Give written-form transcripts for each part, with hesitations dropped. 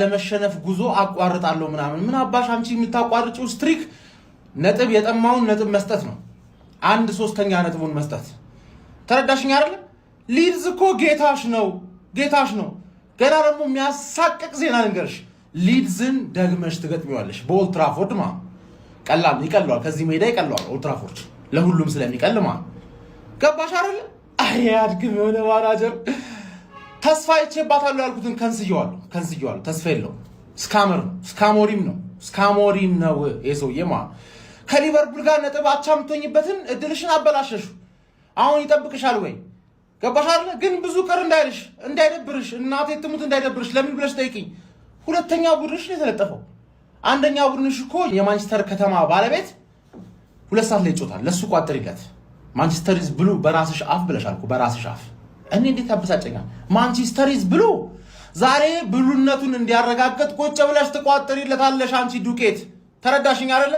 ለመሸነፍ ጉዞ አቋርጣለሁ ምናምን ምን አባሽ አንቺ የምታቋርጪው ስትሪክ ነጥብ የጠማውን ነጥብ መስጠት ነው። 1/3 ነጥቡን መስጠት ተረዳሽኝ አይደል? ሊድዝ እኮ ጌታሽ ነው። ገና ደግሞ የሚያሳቅቅ ዜና ልንገርሽ። ሊድዝን ደግመሽ ትገጥሚዋለሽ በኦልድ ትራፎርድ ይቀለዋል። ከዚህ ሜዳ ይቀለዋል ኦልድ ትራፎርድ ለሁሉም ስለሚቀልማ ገባሽ አይደል? አያድግም የሆነ ማናጀር ተስፋ ይቼባታለሁ ያልኩትን ከንስየዋለሁ። ተስፋ የለውም። ስካሞሪም ነው የሰውዬማ። ከሊቨርፑል ጋር ነጥብ አቻ የምትሆኝበትን እድልሽን አበላሸሹ። አሁን ይጠብቅሻል ወይ ገባሽ አይደል? ግን ብዙ ቀር እንዳይደብርሽ እናቴ ትሙት እንዳይደብርሽ ለምን ብለሽ ጠይቂኝ። ሁለተኛ ቡድንሽ ነው የተለጠፈው። አንደኛ ቡድንሽ እኮ የማንቸስተር ከተማ ባለቤት 2 ሰዓት ላይ ይጮታል። ለሱ ቋጥሪለት። ማንቸስተር ኢዝ ብሉ በራስሽ አፍ ብለሻል እኮ በራስሽ አፍ። እኔ እንዴት አበሳጨኛል። ማንቸስተር ኢዝ ብሉ ዛሬ ብሉነቱን እንዲያረጋግጥ ቁጭ ብለሽ ትቋጥሪለታለሽ አንቺ ዱቄት። ተረዳሽኝ አይደለ?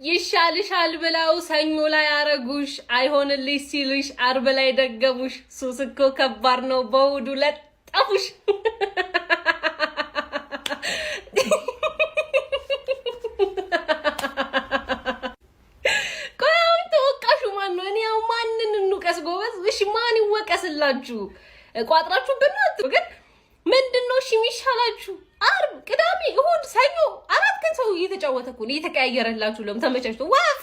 ይሻልሻል ብለው ሰኞ ላይ አረጉሽ፣ አይሆንልሽ ሲሉሽ አርብ ላይ ደገሙሽ። ሱስ እኮ ከባድ ነው በውዱ ለጠፉሽ። ቆያውን ተወቃሹ ማን ነው? እኔ ያው ማንን እንውቀስ ጎበዝ? እሺ ማን ይወቀስላችሁ? ቋጥራችሁ ብናት ግን ምንድነው እሺ የሚሻላችሁ? አርብ፣ ቅዳሜ፣ እሁድ፣ ሰኞ 4 ቀን ሰው እየተጫወተ እኮ ነው እየተቀያየረላችሁ። ለም ተመቻችቶ ዋፍ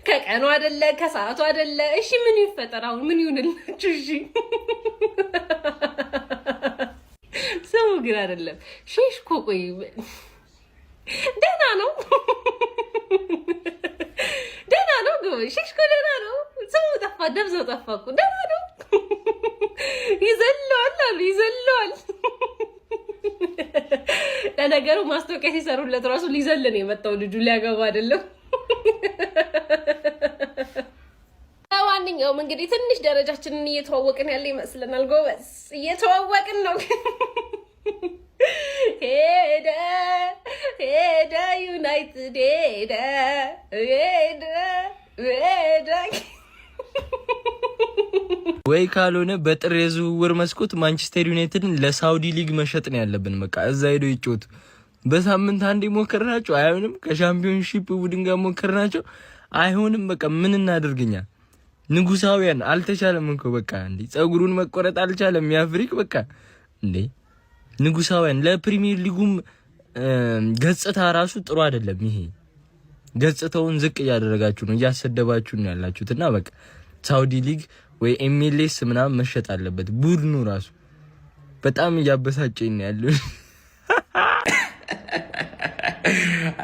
ከቀኑ አይደለ ከሰዓቱ አይደለ። እሺ ምን ይፈጠር አሁን? ምን ይሁንላችሁ? እሺ ሰው ግን አይደለም ሼሽኮ ቆይ ደህና ነው ሼሽኮ ደህና ነው። ሰው ጠፋ ደብዘው ጠፋ እኮ ደህና ነው። ይዘለዋል። ለነገሩ ማስታወቂያ ሲሰሩለት ራሱ ሊዘልን የመጣው ልጁ ሊያገባ አይደለም። ለማንኛውም እንግዲህ ትንሽ ደረጃችንን እየተዋወቅን ያለ ይመስለናል። ጎበዝ እየተዋወቅን ነው። ሄደ ዩናይትድ ሄደ ወይ ካልሆነ በጥር የዝውውር መስኮት ማንቸስተር ዩናይትድን ለሳውዲ ሊግ መሸጥ ነው ያለብን። በቃ እዛ ሄዶ ይጮቱ። በሳምንት አንዴ ሞከርናቸው አይሆንም። ከሻምፒዮንሺፕ ቡድን ጋር ሞከርናቸው አይሆንም። በቃ ምን እናደርግኛ? ንጉሳውያን አልተቻለም እኮ በቃ እንዴ ጸጉሩን መቆረጥ አልቻለም ያፍሪክ በቃ እንዴ ንጉሳውያን። ለፕሪሚየር ሊጉም ገጽታ ራሱ ጥሩ አይደለም። ይሄ ገጽታውን ዝቅ እያደረጋችሁ ነው፣ እያሰደባችሁ ነው ያላችሁትና በቃ ሳውዲ ሊግ ወይ ኤምኤልኤስ ምናምን መሸጥ አለበት። ቡድኑ ራሱ በጣም እያበሳጨኝ ነው ያለው።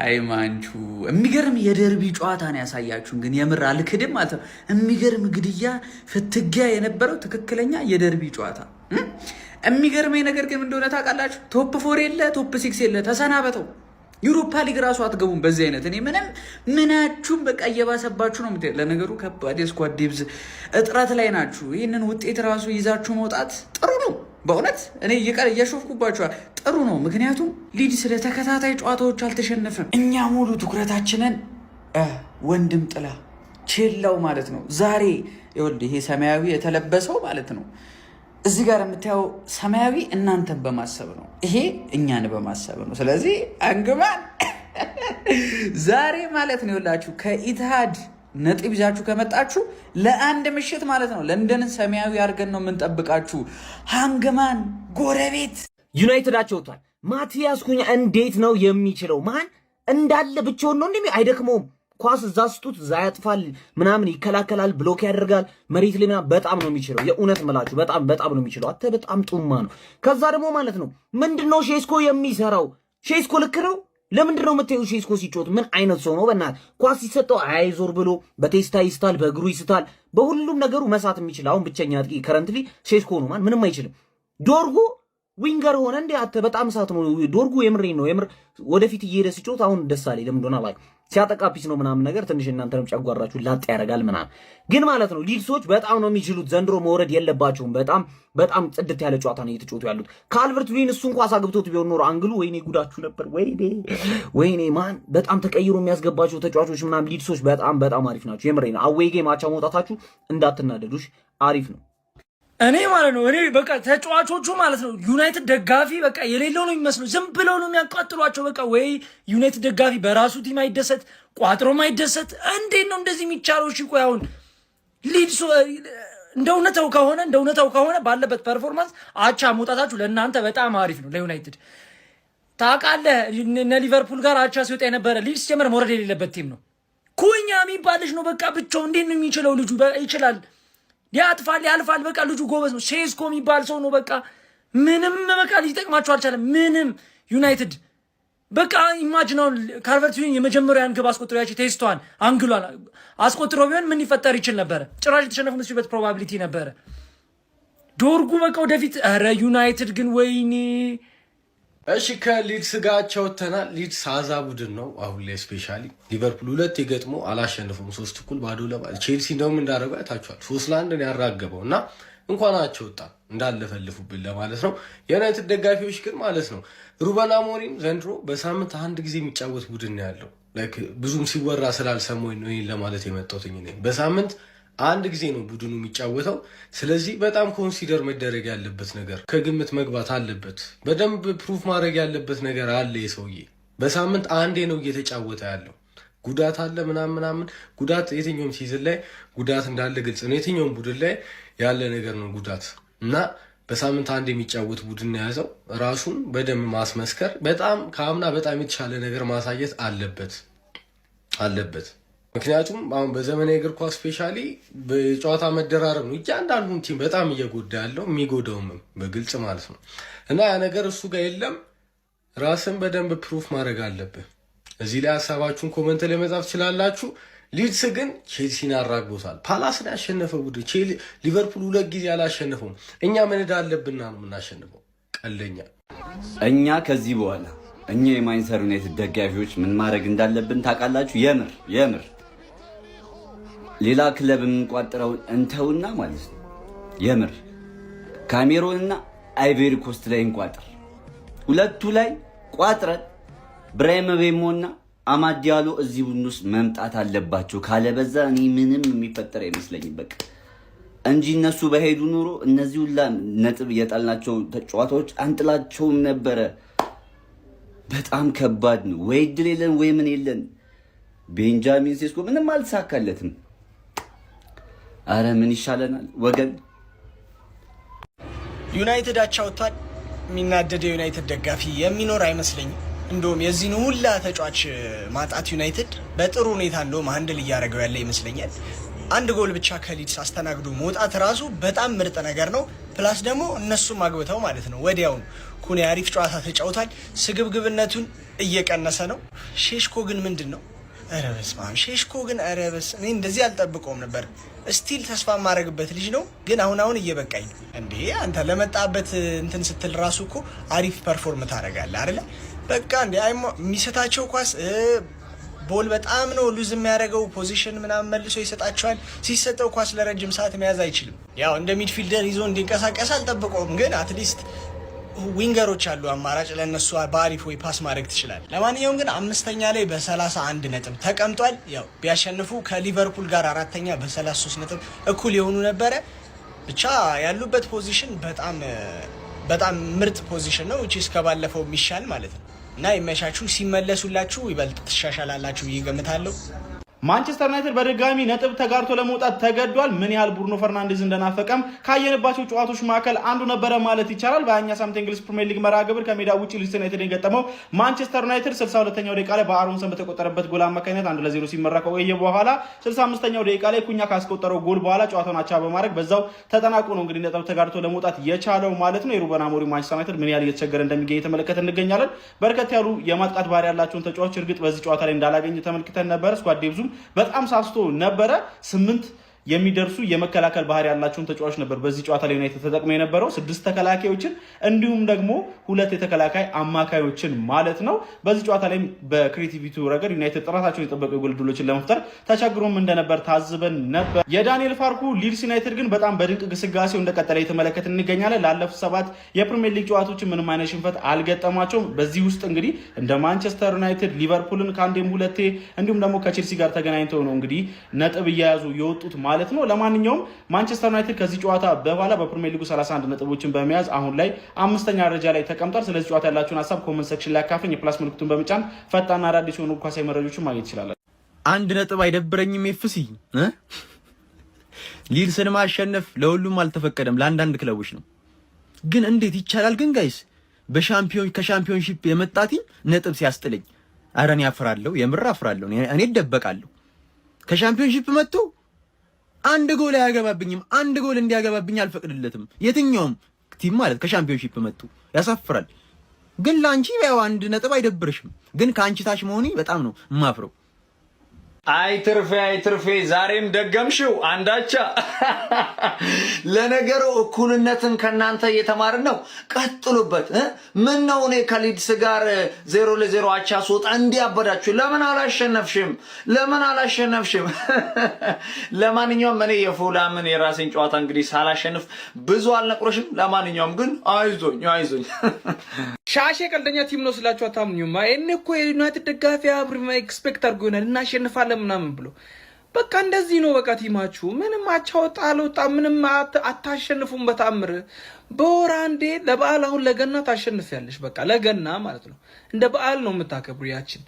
አይ ማንቹ የሚገርም የደርቢ ጨዋታ ነው ያሳያችሁን። ግን የምር አልክድም ማለት ነው። የሚገርም ግድያ ፍትጊያ የነበረው ትክክለኛ የደርቢ ጨዋታ። የሚገርመኝ ነገር ግን እንደሆነ ታውቃላችሁ፣ ቶፕ 4 የለ ቶፕ 6 የለ፣ ተሰናበተው። ዩሮፓ ሊግ ራሱ አትገቡም በዚህ አይነት። እኔ ምናችሁም በቃ እየባሰባችሁ ነው የምትሄድ። ለነገሩ ከባድ የስኳድ ዴብዝ እጥረት ላይ ናችሁ። ይህንን ውጤት ራሱ ይዛችሁ መውጣት ጥሩ ነው በእውነት። እኔ እየሾፍኩባችኋል። ጥሩ ነው ምክንያቱም ሊድስ ለተከታታይ ጨዋታዎች አልተሸነፈም። እኛ ሙሉ ትኩረታችንን ወንድም ጥላ ቼላው ማለት ነው ዛሬ ይኸውልህ፣ ይሄ ሰማያዊ የተለበሰው ማለት ነው እዚህ ጋር የምታየው ሰማያዊ እናንተን በማሰብ ነው፣ ይሄ እኛን በማሰብ ነው። ስለዚህ አንግማን ዛሬ ማለት ነው ይኸውላችሁ ከኢትሃድ ነጥብ ይዛችሁ ከመጣችሁ ለአንድ ምሽት ማለት ነው ለንደንን ሰማያዊ አድርገን ነው የምንጠብቃችሁ። ሃንግማን ጎረቤት ዩናይትዳቸው ወጥቷል። ማቲያስ ኩኛ እንዴት ነው የሚችለው? ማን እንዳለ ብቻውን ነው እንዴ? አይደክመውም። ኳስ እዛ ስጡት እዛ ያጥፋል ምናምን ይከላከላል፣ ብሎክ ያደርጋል፣ መሬት ላይ ምናምን በጣም ነው የሚችለው። የእውነት ምላችሁ በጣም ነው የሚችለው። አተ በጣም ጡማ ነው። ከዛ ደግሞ ማለት ነው ምንድነው ሼስኮ የሚሰራው? ሼስኮ ልክ ነው። ለምንድን ነው የምታዩ? ሼስኮ ሲጮት ምን አይነት ሰው ነው? በእናትህ ኳስ ሲሰጠው አይዞር ብሎ በቴስታ ይስታል፣ በእግሩ ይስታል፣ በሁሉም ነገሩ መሳት የሚችል አሁን ብቸኛ አጥቂ ከረንትሊ ሼስኮ ነው። ማን ምንም አይችልም። ዶርጉ ዊንገር ሆነ እንዴ? አተ በጣም ሳት ነው ዶርጉ። የምሬን ነው የምር ወደፊት እየሄደ ሲጮት አሁን ደስ አለኝ። ለምን እንደሆነ አላውቅም። ሲያጠቃ ፒስ ነው ምናምን ነገር ትንሽ እናንተንም ጨጓራችሁ ላጥ ያደርጋል ምናምን። ግን ማለት ነው ሊድሶች በጣም ነው የሚችሉት። ዘንድሮ መውረድ የለባቸውም። በጣም ጽድት ያለ ጨዋታ ነው እየተጫወቱ ያሉት። ካልቨርት ሉዊን እሱን ኳስ አግብቶት ቢሆን ኖሮ አንግሉ ወይኔ ጉዳችሁ ነበር። ወይኔ ማን በጣም ተቀይሮ የሚያስገባቸው ተጫዋቾች ምናምን ሊድሶች በጣም አሪፍ ናቸው። የምሬን ነው። አዌይ ጌም አቻ መውጣታችሁ እንዳትናደዱሽ፣ አሪፍ ነው። እኔ ማለት ነው እኔ በቃ ተጫዋቾቹ ማለት ነው ዩናይትድ ደጋፊ በቃ የሌለው ነው የሚመስለው። ዝም ብለው ነው የሚያቃጥሏቸው። በቃ ወይ ዩናይትድ ደጋፊ በራሱ ቲም አይደሰት፣ ቋጥሮም አይደሰት። እንዴት ነው እንደዚህ የሚቻለው? እሺ ቆይ አሁን ሊድስ እንደ እውነታው ከሆነ ባለበት ፐርፎርማንስ አቻ መውጣታችሁ ለእናንተ በጣም አሪፍ ነው። ለዩናይትድ ታውቃለህ፣ እነ ሊቨርፑል ጋር አቻ ሲወጣ የነበረ ሊድስ ጀመር መውረድ የሌለበት ቲም ነው። ኩኛ የሚባል ልጅ ነው በቃ ብቻው እንዴት ነው የሚችለው? ልጁ ይችላል፣ ያጥፋል፣ ያልፋል። በቃ ልጁ ጎበዝ ነው። ሴስኮ የሚባል ሰው ነው በቃ ምንም በቃ ሊጠቅማቸው አልቻለም። ምንም ዩናይትድ በቃ ኢማጂናውን ካልቨርት-ሉዊን የመጀመሪያን ግብ አስቆጥሮ ያቺ ቴስቷን አንግሏን አስቆጥሮ ቢሆን ምን ሊፈጠር ይችል ነበረ? ጭራሽ የተሸነፉ መስበት ፕሮባቢሊቲ ነበረ። ዶርጉ በቃ ወደፊት። ኧረ ዩናይትድ ግን ወይኔ። እሺ ከሊድስ ጋር ቸውተናል። ሊድስ አዛ ቡድን ነው አሁን ላይ ስፔሻሊ ሊቨርፑል 2 የገጥሞ አላሸነፉም። 3 እኩል ባዶ ለባዶ። ቼልሲ እንደውም እንዳደረገው አይታችኋል። 3-1 ነው ያራገበው እና እንኳን አቸውጣ እንዳለፈልፉብን ለማለት ነው። የዩናይትድ ደጋፊዎች ግን ማለት ነው ሩበን አሞሪም ዘንድሮ በሳምንት አንድ ጊዜ የሚጫወት ቡድን ነው ያለው። ላይክ ብዙም ሲወራ ስላልሰማኝ ነው ይሄን ለማለት የመጣሁት። በሳምንት አንድ ጊዜ ነው ቡድኑ የሚጫወተው። ስለዚህ በጣም ኮንሲደር መደረግ ያለበት ነገር ከግምት መግባት አለበት። በደንብ ፕሩፍ ማድረግ ያለበት ነገር አለ። የሰውዬ በሳምንት አንዴ ነው እየተጫወተ ያለው። ጉዳት አለ ምናምን ጉዳት የትኛውም ሲዝን ላይ ጉዳት እንዳለ ግልጽ ነው። የትኛውም ቡድን ላይ ያለ ነገር ነው ጉዳት እና በሳምንት አንድ የሚጫወት ቡድን የያዘው ራሱን በደንብ ማስመስከር በጣም ከአምና በጣም የተሻለ ነገር ማሳየት አለበት። ምክንያቱም አሁን በዘመናዊ እግር ኳስ ስፔሻሊ በጨዋታ መደራረብ ነው እያንዳንዱን ቲም በጣም እየጎዳ ያለው የሚጎዳውም በግልጽ ማለት ነው እና ያ ነገር እሱ ጋር የለም። ራስን በደንብ ፕሩፍ ማድረግ አለብህ። እዚህ ላይ ሀሳባችሁን ኮመንት ላይ መጻፍ ትችላላችሁ። ሊድስ ግን ቼልሲን አራግቦታል። ፓላስን ያሸነፈው ቡድን ሊቨርፑል 2 ጊዜ አላሸነፈውም። እኛ መነዳ አለብና ነው የምናሸንፈው። ቀለኛ እኛ ከዚህ በኋላ እኛ የማንቸስተር ዩናይትድ ደጋፊዎች ምን ማድረግ እንዳለብን ታውቃላችሁ? የምር ሌላ ክለብ የምንቋጥረውን እንተውና ማለት ነው የምር ካሜሮንና አይቬሪ ኮስት ላይ እንቋጥር። ሁለቱ ላይ ቋጥረን ብራሂም ቤሞና አማድ ዲያሎ እዚህ ቡድን ውስጥ መምጣት አለባቸው። ካለበዛ እኔ ምንም የሚፈጠር አይመስለኝም በቃ እንጂ እነሱ በሄዱ ኑሮ እነዚህ ሁላ ነጥብ የጣልናቸው ጨዋታዎች አንጥላቸውም ነበረ። በጣም ከባድ ነው። ወይ ድል የለን ወይ ምን የለን። ቤንጃሚን ሴስኮ ምንም አልተሳካለትም። አረ ምን ይሻለናል ወገን? ዩናይትድ አቻ ወጥቷል። የሚናደድ የዩናይትድ ደጋፊ የሚኖር አይመስለኝም። እንደውም የዚህን ሁላ ተጫዋች ማጣት ዩናይትድ በጥሩ ሁኔታ እንደውም ሃንድል እያደረገው ያለ ይመስለኛል። አንድ ጎል ብቻ ከሊድስ አስተናግዶ መውጣት ራሱ በጣም ምርጥ ነገር ነው። ፕላስ ደግሞ እነሱም አግብተው ማለት ነው ወዲያውኑ ኩኒ አሪፍ ጨዋታ ተጫውቷል። ስግብግብነቱን እየቀነሰ ነው። ሼሽኮ ግን ምንድን ነው? ኧረ በስመ አብ ሼሽኮ ግን ኧረ በስመ እኔ እንደዚህ አልጠብቀውም ነበር። ስቲል ተስፋ የማደርግበት ልጅ ነው፣ ግን አሁን እየበቃኝ ነው። እንዴ አንተ ለመጣበት እንትን ስትል ራሱ እኮ አሪፍ ፐርፎርም ታደርጋለህ አይደለ? በቃ እንዴ የሚሰጣቸው ኳስ ቦል በጣም ነው ሉዝ የሚያደርገው። ፖዚሽን ምናምን መልሶ ይሰጣቸዋል። ሲሰጠው ኳስ ለረጅም ሰዓት መያዝ አይችልም። ያው እንደ ሚድፊልደር ይዞ እንዲንቀሳቀስ አልጠብቀውም፣ ግን አትሊስት ዊንገሮች አሉ አማራጭ ለነሱ በአሪፍ ወይ ፓስ ማድረግ ትችላል። ለማንኛውም ግን 5ኛ ላይ በ31 ነጥብ ተቀምጧል። ያው ቢያሸንፉ ከሊቨርፑል ጋር 4ኛ በ33 ነጥብ እኩል የሆኑ ነበረ። ብቻ ያሉበት ፖዚሽን በጣም ምርጥ ፖዚሽን ነው። እቺ እስከባለፈው የሚሻል ማለት ነው እና ይመሻችሁ። ሲመለሱላችሁ ይበልጥ ትሻሻላላችሁ ብዬ ገምታለሁ። ማንቸስተር ዩናይትድ በድጋሚ ነጥብ ተጋርቶ ለመውጣት ተገዷል። ምን ያህል ብሩኖ ፈርናንዴዝ እንደናፈቀም ካየንባቸው ጨዋታዎች መካከል አንዱ ነበረ ማለት ይቻላል። በ20ኛ ሳምንት እንግሊዝ ፕሪሚየር ሊግ መርሃ ግብር ከሜዳ ውጪ ሊድስ ዩናይትድ የገጠመው ማንቸስተር ዩናይትድ 62ኛው ደቂቃ ላይ በአሮንሰን በተቆጠረበት ጎል አማካኝነት 1-0 ሲመራ ከቆየ በኋላ 65ኛው ደቂቃ ላይ ኩኛ ካስቆጠረው ጎል በኋላ ጨዋታውን አቻ በማድረግ በዛው ተጠናቆ ነው እንግዲህ ነጥብ ተጋርቶ ለመውጣት የቻለው ማለት ነው። የሩበን አሞሪም ማንቸስተር ዩናይትድ ምን ያህል እየተቸገረ እንደሚገኝ የተመለከተ እንገኛለን። በርከት ያሉ የማጥቃት ባህሪ ያላቸውን ተጫዋቾች እርግጥ በዚህ ጨዋታ ላይ እንዳላገኘ ተመልክተን ነበር። ስኳድ ዴፕዙም በጣም ነበረ 8 የሚደርሱ የመከላከል ባህሪ ያላቸውን ተጫዋች ነበር በዚህ ጨዋታ ላይ ዩናይትድ ተጠቅሞ የነበረው 6 ተከላካዮችን እንዲሁም ደግሞ 2 የተከላካይ አማካዮችን ማለት ነው። በዚህ ጨዋታ ላይ በክሬቲቪቲው ረገድ ዩናይትድ ጥራታቸውን የጠበቁ የጎል ዕድሎችን ለመፍጠር ተቸግሮም እንደነበር ታዝበን ነበር። የዳንኤል ፋርኩ ሊድስ ዩናይትድ ግን በጣም በድንቅ ግስጋሴው እንደቀጠለ የተመለከትን እንገኛለን። ላለፉት 7 የፕሪሚየር ሊግ ጨዋታዎችን ምንም አይነት ሽንፈት አልገጠማቸውም። በዚህ ውስጥ እንግዲህ እንደ ማንቸስተር ዩናይትድ ሊቨርፑልን ከአንዴም ሁለቴ እንዲሁም ደግሞ ከቼልሲ ጋር ተገናኝተው ነው እንግዲህ ነጥብ እየያዙ የወጡት ማለት ማለት ነው። ለማንኛውም ማንቸስተር ዩናይትድ ከዚህ ጨዋታ በኋላ በፕሪሚየር ሊጉ 31 ነጥቦችን በመያዝ አሁን ላይ 5ኛ ደረጃ ላይ ተቀምጧል። ስለዚህ ጨዋታ ያላችሁን ሀሳብ ኮሜንት ሴክሽን ላይ አካፍኝ። የፕላስ ምልክቱን በመጫን ፈጣንና አዳዲስ የሆኑ ኳሳዊ መረጃዎችን ማግኘት ይችላል። 1 ነጥብ አይደብረኝም። ኤፍሲ ሊድስን ማሸነፍ ለሁሉም አልተፈቀደም፣ ለአንዳንድ ክለቦች ነው። ግን እንዴት ይቻላል ግን ጋይስ? ከሻምፒዮንሺፕ የመጣቲ ነጥብ ሲያስጥለኝ ኧረ እኔ አፍራለሁ፣ የምር አፍራለሁ። እኔ እደበቃለሁ። ከሻምፒዮንሺፕ መጥቶ 1 ጎል አያገባብኝም። 1 ጎል እንዲያገባብኝ አልፈቅድለትም። የትኛውም ቲም ማለት ከሻምፒዮንሺፕ መጥቶ ያሳፍራል። ግን ላንቺ ያው 1 ነጥብ አይደብርሽም። ግን ከአንቺ ታች መሆኔ በጣም ነው የማፍረው። አይ ትርፌ ዛሬም ደገምሽው አንዳቻ። ለነገሩ እኩልነትን ከናንተ እየተማርን ነው፣ ቀጥሉበት። ምን ነው እኔ ከሊድስ ጋር 0-0 አቻ ስወጣ እንዲያበዳችሁ ለምን አላሸነፍሽም? ለማንኛውም እኔ የፉላምን የራሴን ጨዋታ እንግዲህ ሳላሸንፍ ብዙ አልነቅሮሽም። ለማንኛውም ግን አይዞኝ። ሻሼ ቀልደኛ ቲም ነው ስላችሁ አታምኙማ። እኔ እኮ የዩናይትድ ደጋፊ አብሪ ኤክስፔክት አድርጎ ይሆናል እናሸንፋለን ምናምን ብሎ በቃ እንደዚህ ነው። በቃ ቲማችሁ ምንም አቻወጣ አልወጣ ምንም አታሸንፉም በታምር። በወር አንዴ ለበዓል አሁን ለገና ታሸንፊያለሽ። በቃ ለገና ማለት ነው እንደ በዓል ነው የምታከብሩ ያችን።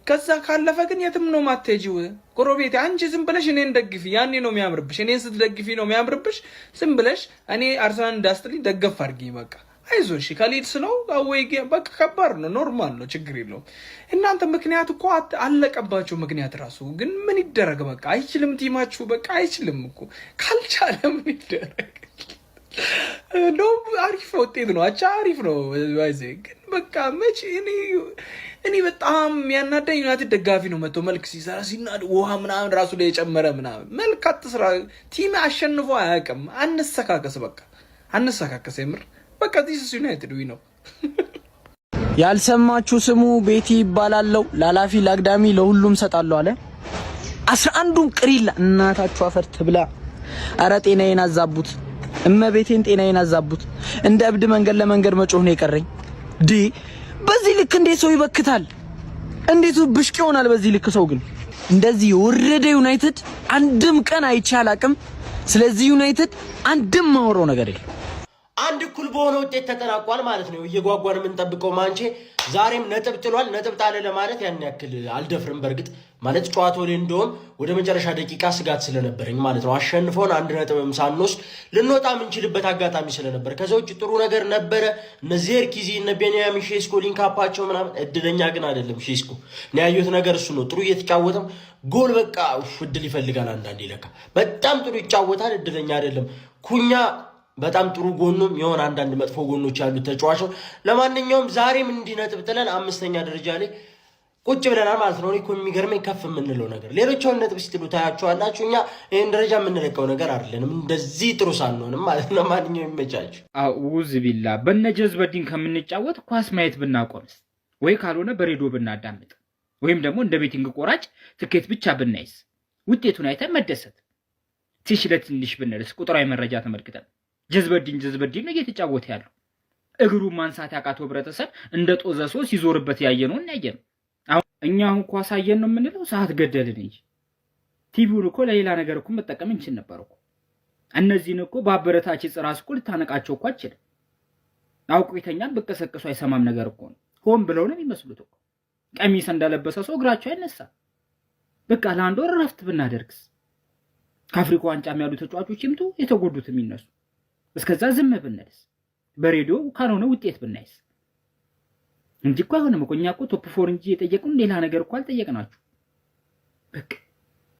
ከዛ ካለፈ ግን የትም ነው ማትሄጂው። ጎረቤቴ አንቺ ዝም ብለሽ እኔን ደግፊ፣ ያኔ ነው የሚያምርብሽ። እኔን ስትደግፊ ነው የሚያምርብሽ። ዝም ብለሽ እኔ አርሰናል እንዳስጥልኝ ደገፍ አድርጊኝ በቃ። አይዞሽ ከሊድስ ነው አወይ በቃ ከባድ ነው፣ ኖርማል ነው፣ ችግር የለውም። እናንተ ምክንያት እኮ አለቀባቸው። ምክንያት ራሱ ግን ምን ይደረግ በቃ አይችልም ቲማችሁ በቃ አይችልም እኮ። ካልቻለ ምን ይደረግ ነው? አሪፍ ውጤት ነው፣ አቻ አሪፍ ነው። ግን በቃ መቼ እኔ በጣም ያናደኝ ዩናይትድ ደጋፊ ነው መጥቶ መልክ ሲሰራ ሲናድ ውሃ ምናምን ራሱ ላይ የጨመረ ምናምን መልክ አትስራ። ቲም አሸንፎ አያውቅም። አንሰካከስ በቃ አንሰካከስ የምር በቃ ዲስ ዩናይትድ ዊ ነው። ያልሰማችሁ ስሙ፣ ቤቲ ይባላለው። ላላፊ ላግዳሚ ለሁሉም ሰጣለሁ አለ። 11ዱም ቅሪላ እናታችሁ አፈር ትብላ። አረ ጤናዬን አዛቡት፣ እመቤቴን ጤናዬን አዛቡት። እንደ እብድ መንገድ ለመንገድ መጮህ ነው የቀረኝ። በዚህ ልክ እንዴት ሰው ይበክታል? እንዴት ብሽቅ ይሆናል? በዚህ ልክ ሰው ግን እንደዚህ የወረደ ዩናይትድ አንድም ቀን አይቼ አላቅም። ስለዚህ ዩናይትድ አንድም ማወራው ነገር የለም። አንድ እኩል በሆነ ውጤት ተጠናቋል ማለት ነው። እየጓጓን የምንጠብቀው ማንቼ ዛሬም ነጥብ ጥሏል። ነጥብ ጣለ ለማለት ያን ያክል አልደፍርም። በእርግጥ ማለት ጨዋታው ላይ እንደውም ወደ መጨረሻ ደቂቃ ስጋት ስለነበረኝ ማለት ነው አሸንፎን 1 ነጥብም ሳንወስድ ልንወጣ የምንችልበት አጋጣሚ ስለነበር፣ ከዛ ውጭ ጥሩ ነገር ነበረ። እነ ዜርኪዚ እነ ቤንያሚን ሼስኮ ሊንካፓቸው ምናምን። እድለኛ ግን አይደለም ሼስኮ። እኔ ያየሁት ነገር እሱ ነው። ጥሩ እየተጫወተም ጎል በቃ እድል ይፈልጋል አንዳንዴ። ለካ በጣም ጥሩ ይጫወታል፣ እድለኛ አይደለም። ኩኛ በጣም ጥሩ ጎኑም የሆነ አንዳንድ መጥፎ ጎኖች ያሉት ተጫዋች ነው። ለማንኛውም ዛሬም እንዲነጥብ ጥለን 5ኛ ደረጃ ላይ ቁጭ ብለናል ማለት ነው። እኮ የሚገርመኝ ከፍ የምንለው ነገር ሌሎቻውን ነጥብ ስትሉ ታያቸዋላችሁ። እኛ ይህን ደረጃ የምንለቀው ነገር አይደለንም፣ እንደዚህ ጥሩ ሳንሆንም ማለት ነው። ማንኛውም ይመቻችሁ። አውዝ ቢላ በነጀዝበዲን ከምንጫወት ኳስ ማየት ብናቆምስ፣ ወይ ካልሆነ በሬዲዮ ብናዳምጥ፣ ወይም ደግሞ እንደ ቤቲንግ ቆራጭ ትኬት ብቻ ብናይስ፣ ውጤቱን አይተን መደሰት ትንሽ ለትንሽ ብንልስ፣ ቁጥራዊ መረጃ ተመልክተን ጀዝበዲን ነው እየተጫወተ ያለው። እግሩን ማንሳት ያቃተው ህብረተሰብ እንደ ጦዘ ሰው ሲዞርበት ያየነው እናየነው። አሁን እኛ ኳስ አየን ነው የምንለው፣ ሰዓት ገደልን እንጂ ቲቪውን እኮ ለሌላ ነገር እኮ መጠቀም እንችል ነበር እኮ። እነዚህን እኮ በአበረታች ጽራስ እኮ ልታነቃቸው እኮ አችልም። አውቁ የተኛም በቀሰቀሱ አይሰማም ነገር እኮ ነው። ሆን ብለው ነው የሚመስሉት እኮ። ቀሚስ እንደለበሰ ሰው እግራቸው አይነሳ። በቃ ለአንድ ወር ረፍት ብናደርግስ፣ ከአፍሪካ ዋንጫም ያሉ ተጫዋቾች ይምጡ፣ የተጎዱት የሚነሱ። እስከዛ ዝም ብንልስ፣ በሬዲዮ ካልሆነ ውጤት ብናይስ እንጂ እኮ አይሆንም እኮ። እኛ እኮ ቶፕ 4 እንጂ የጠየቅን ሌላ ነገር እኮ አልጠየቅናችሁ። በቃ